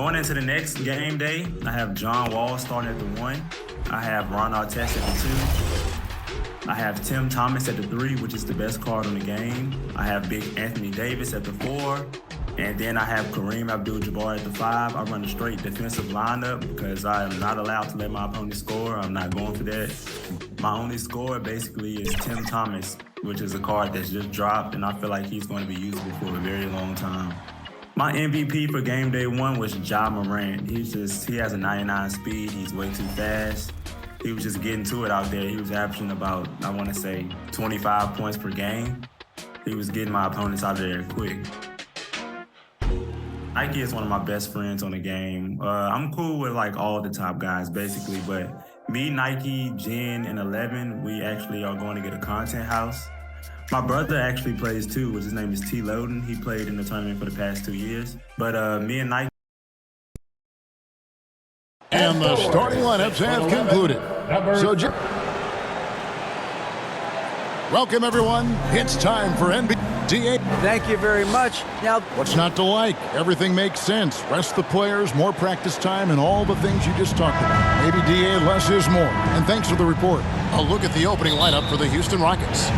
going into the next game day, I have John Wall starting at the 1. I have Ron Artest at the 2. I have Tim Thomas at the 3, which is the best card on the game. I have Big Anthony Davis at the 4. And then I have Kareem Abdul-Jabbar at the 5. I run a straight defensive lineup because I am not allowed to let my opponent score. I'm not going for that. My only score basically is Tim Thomas, which is a card that's just dropped, and I feel like he's going to be usable for a very long time. My MVP for game day 1 was Ja Morant. He has a 99 speed. He's way too fast. He was just getting to it out there. He was averaging about, I want to say, 25 points per game. He was getting my opponents out of there quick. Nike is one of my best friends on the game. I'm cool with like all the top guys basically, but me, Nike, Jen, and 11, we actually are going to get a content house. My brother actually plays too, which his name is T. Loden. He played in the tournament for the past 2 years. But me and Nike. And the starting lineups have concluded. So, welcome everyone. It's time for NBA. Thank you very much. Now, what's not to like? Everything makes sense. Rest the players, more practice time, and all the things you just talked about. Maybe DA, less is more. And thanks for the report. A look at the opening lineup for the Houston Rockets.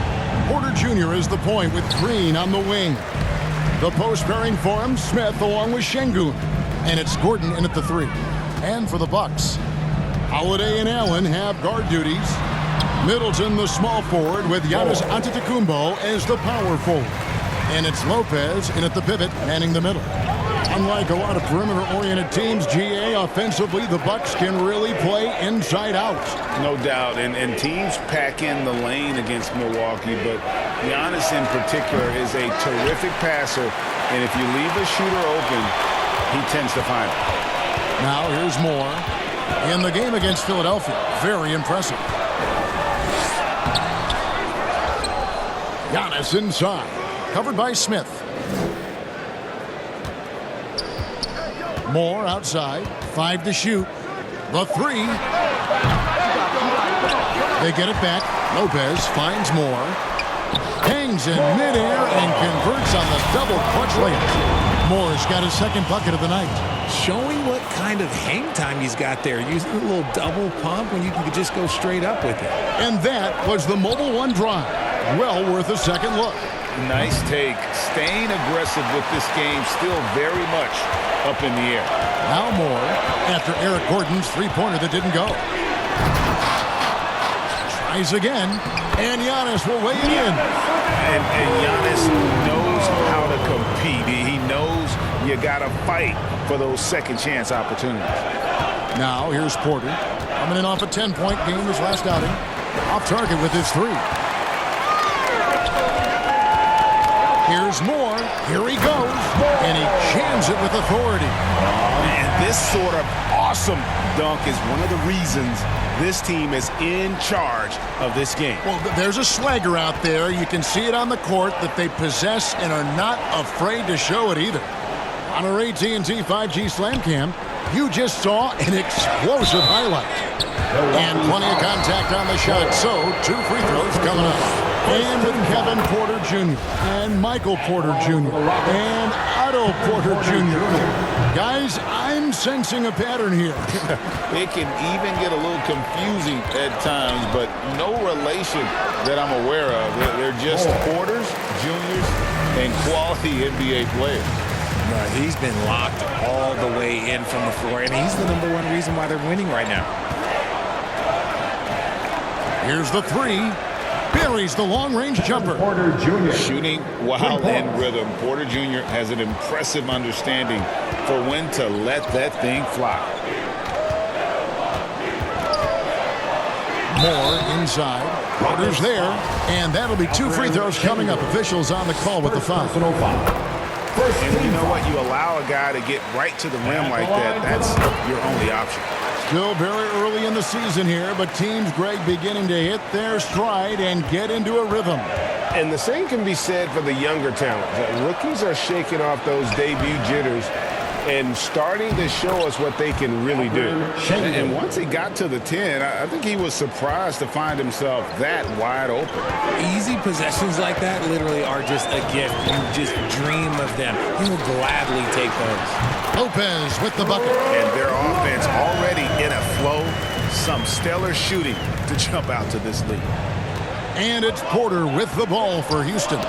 Porter Jr. is the point with Green on the wing. The post pairing for him, Smith along with Şengün. And it's Gordon in at the 3. And for the Bucks, Holiday and Allen have guard duties. Middleton, the small forward, with Giannis Antetokounmpo as the power forward. And it's Lopez in at the pivot, manning the middle. Unlike a lot of perimeter-oriented teams, GA, offensively, the Bucks can really play inside out. No doubt, and teams pack in the lane against Milwaukee, but Giannis in particular is a terrific passer, and if you leave a shooter open, he tends to find it. Now here's Moore in the game against Philadelphia. Very impressive. Giannis inside, covered by Smith. Moore outside, 5 to shoot. The 3. They get it back. Lopez finds Moore. Hangs in midair and converts on the double clutch layup. Moore's got his second bucket of the night. Showing what kind of hang time he's got there. Using a little double pump when you can just go straight up with it. And that was the Mobile One drive. Well worth a second look. Nice take. Staying aggressive with this game, still very much up in the air. Now Moore after Eric Gordon's three-pointer that didn't go. Tries again, and Giannis will weigh it in. And Giannis knows how to compete. He knows you got to fight for those second chance opportunities. Now here's Porter, coming in off a 10-point game his last outing. Off target with his 3. Here's Moore. Here he goes. And he jams it with authority. And this sort of awesome dunk is one of the reasons this team is in charge of this game. Well, there's a swagger out there. You can see it on the court that they possess and are not afraid to show it either. On our AT&T 5G Slam Cam, you just saw an explosive highlight. And plenty of contact on the shot. So, 2 free throws coming up. And with Kevin Porter Jr. and Michael Porter Jr. and Otto Porter Jr. Guys, I'm sensing a pattern here. It can even get a little confusing at times, but no relation that I'm aware of. They're just Porters, Juniors, and quality NBA players. He's been locked all the way in from the floor, and he's the #1 reason why they're winning right now. Here's the 3. Buries the long-range jumper. Porter Jr. Shooting while in rhythm. Porter Jr. has an impressive understanding for when to let that thing fly. Moore inside. Porter's there. And that'll be 2 free throws coming up. Officials on the call with the foul. And you know what? You allow a guy to get right to the rim like that. That's your only option. Still very early in the season here, but teams, Greg, beginning to hit their stride and get into a rhythm. And the same can be said for the younger talent. The rookies are shaking off those debut jitters and starting to show us what they can really do. And once he got to the 10, I think he was surprised to find himself that wide open. Easy possessions like that literally are just a gift. You just dream of them. He will gladly take those. Lopez with the bucket. And their offense already in a flow. Some stellar shooting to jump out to this lead. And it's Porter with the ball for Houston.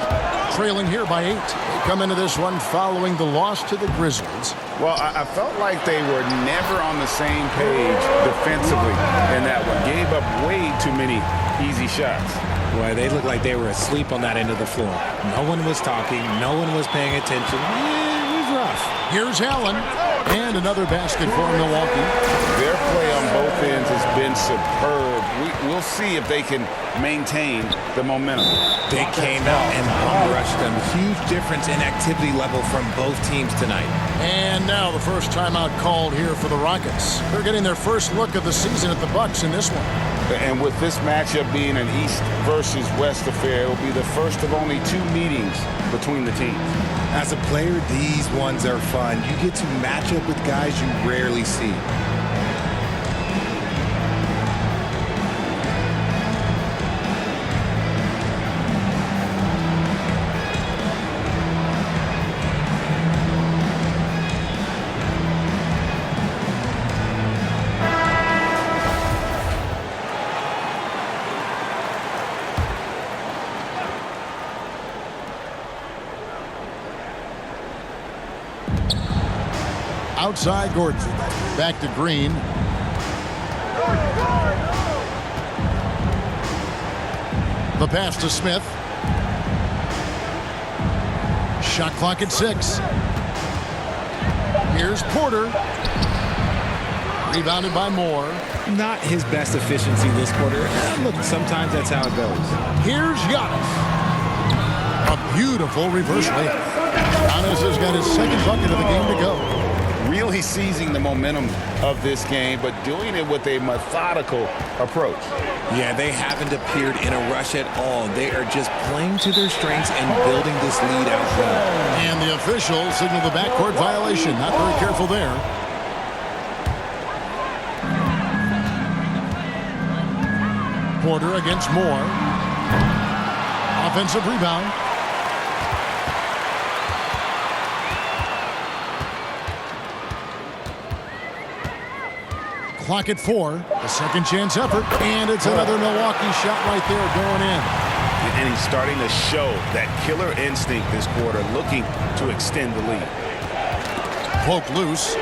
Trailing here by 8. They come into this one following the loss to the Grizzlies. Well, I felt like they were never on the same page defensively in that one. Gave up way too many easy shots. Boy, they looked like they were asleep on that end of the floor. No one was talking. No one was paying attention. It was rough. Here's Allen. And another basket for Milwaukee. Their play on both ends has been superb. We'll see if they can maintain the momentum. They came out and bum-rushed them. Huge difference in activity level from both teams tonight. And now the first timeout called here for the Rockets. They're getting their first look of the season at the Bucks in this one. And with this matchup being an East versus West affair, it'll be the first of only 2 meetings between the teams. As a player, these ones are fun. You get to match up with guys you rarely see. Outside Gordon. Back to Green. The pass to Smith. Shot clock at 6. Here's Porter. Rebounded by Moore. Not his best efficiency this quarter. Look, sometimes that's how it goes. Here's Giannis. A beautiful reverse layup. Giannis has got his second bucket of the game to go. Really seizing the momentum of this game, but doing it with a methodical approach. Yeah, they haven't appeared in a rush at all. They are just playing to their strengths and building this lead out well. And the official signaled the backcourt violation. Not very careful there. Porter against Moore. Offensive rebound. Clock at 4. A second chance effort. And it's another Milwaukee shot right there going in. And he's starting to show that killer instinct this quarter, looking to extend the lead. Poke loose.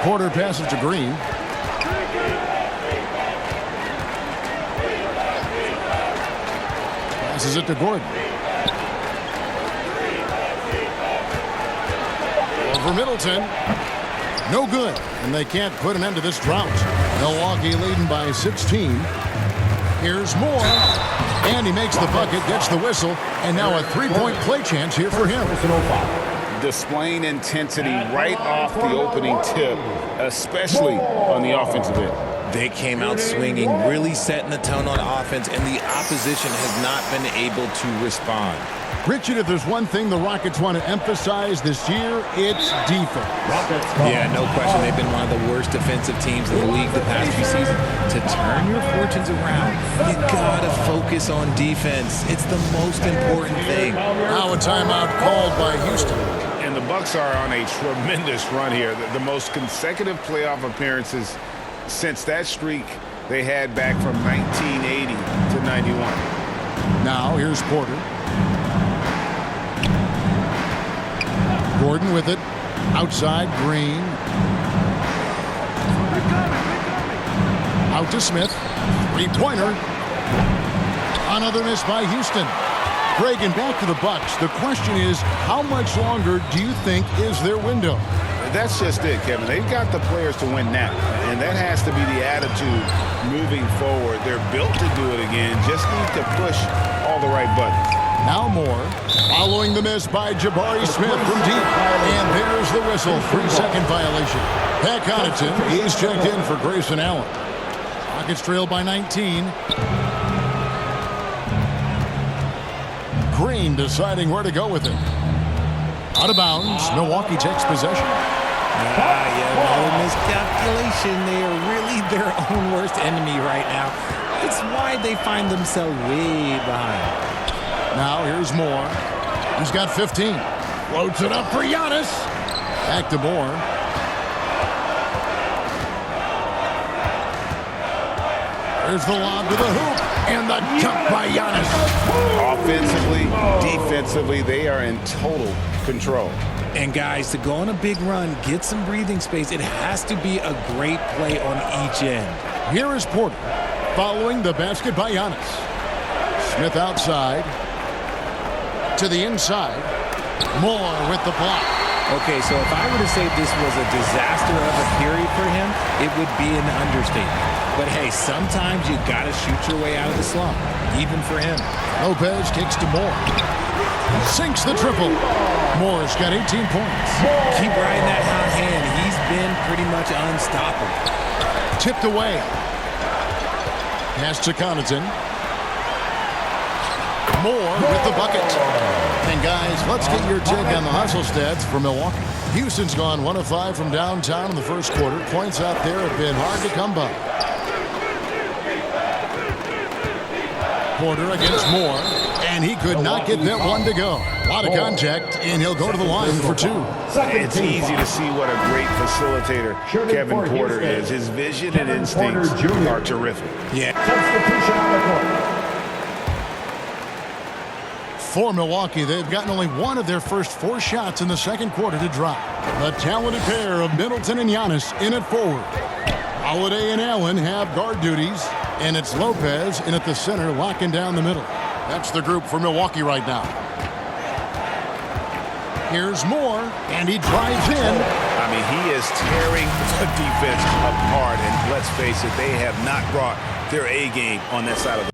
Porter passes to Green. Passes it to Gordon. Over Middleton. No good, and they can't put an end to this drought. Milwaukee leading by 16. Here's Moore, and he makes the bucket, gets the whistle, and now a three-point play chance here for him. Displaying intensity right off the opening tip, especially on the offensive end. They came out swinging, really setting the tone on offense, and the opposition has not been able to respond. Richard, if there's one thing the Rockets want to emphasize this year, it's defense. Yeah, no question. They've been one of the worst defensive teams in the league the past few seasons. To turn your fortunes around, you gotta focus on defense. It's the most important thing. Now a timeout called by Houston. And the Bucks are on a tremendous run here. The most consecutive playoff appearances since that streak they had back from 1980 to 91. Now here's Porter. Gordon with it. Outside, Green. Out to Smith. Three-pointer. Another miss by Houston. Greg, and back to the Bucks. The question is, how much longer do you think is their window? That's just it, Kevin. They've got the players to win now, and that has to be the attitude moving forward. They're built to do it again. Just need to push all the right buttons. Now Moore, following the miss by Jabari Smith from deep. And there's the whistle, 3-second violation. Pat Connaughton, he's checked in for Grayson Allen. Rockets trail by 19. Green deciding where to go with it. Out of bounds. Milwaukee takes possession. Another miscalculation. They are really their own worst enemy right now. It's why they find themselves way behind. Now here's Moore. He's got 15. Floats it up for Giannis. Back to Moore. There's the lob to the hoop. And the jump by Giannis. Offensively, defensively, they are in total control. And guys, to go on a big run, get some breathing space, it has to be a great play on each end. Here is Porter following the basket by Giannis. Smith outside. To the inside. Moore with the block. Okay, so if I were to say this was a disaster of a period for him, it would be an understatement. But hey, sometimes you got to shoot your way out of the slump, even for him. Lopez kicks to Moore. Sinks the triple. Moore's got 18 points. Keep riding that hot hand. He's been pretty much unstoppable. Tipped away. Pass to Connaughton. Moore with the bucket. And guys, let's get your take on the hustle stats for Milwaukee. Houston's gone 1 of 5 from downtown in the first quarter. Points out there have been hard to come by. Porter against Moore, and he could not get that one to go. A lot of contact, and he'll go to the line for 2. It's easy to see what a great facilitator Kevin Porter is. His vision and instincts are terrific. Yeah. For Milwaukee, they've gotten only one of their first 4 shots in the second quarter to drop. The talented pair of Middleton and Giannis in at forward. Holiday and Allen have guard duties, and it's Lopez in at the center locking down the middle. That's the group for Milwaukee right now. Here's Moore, and he drives in. I mean, he is tearing the defense apart, and let's face it, they have not brought their A game on that side of the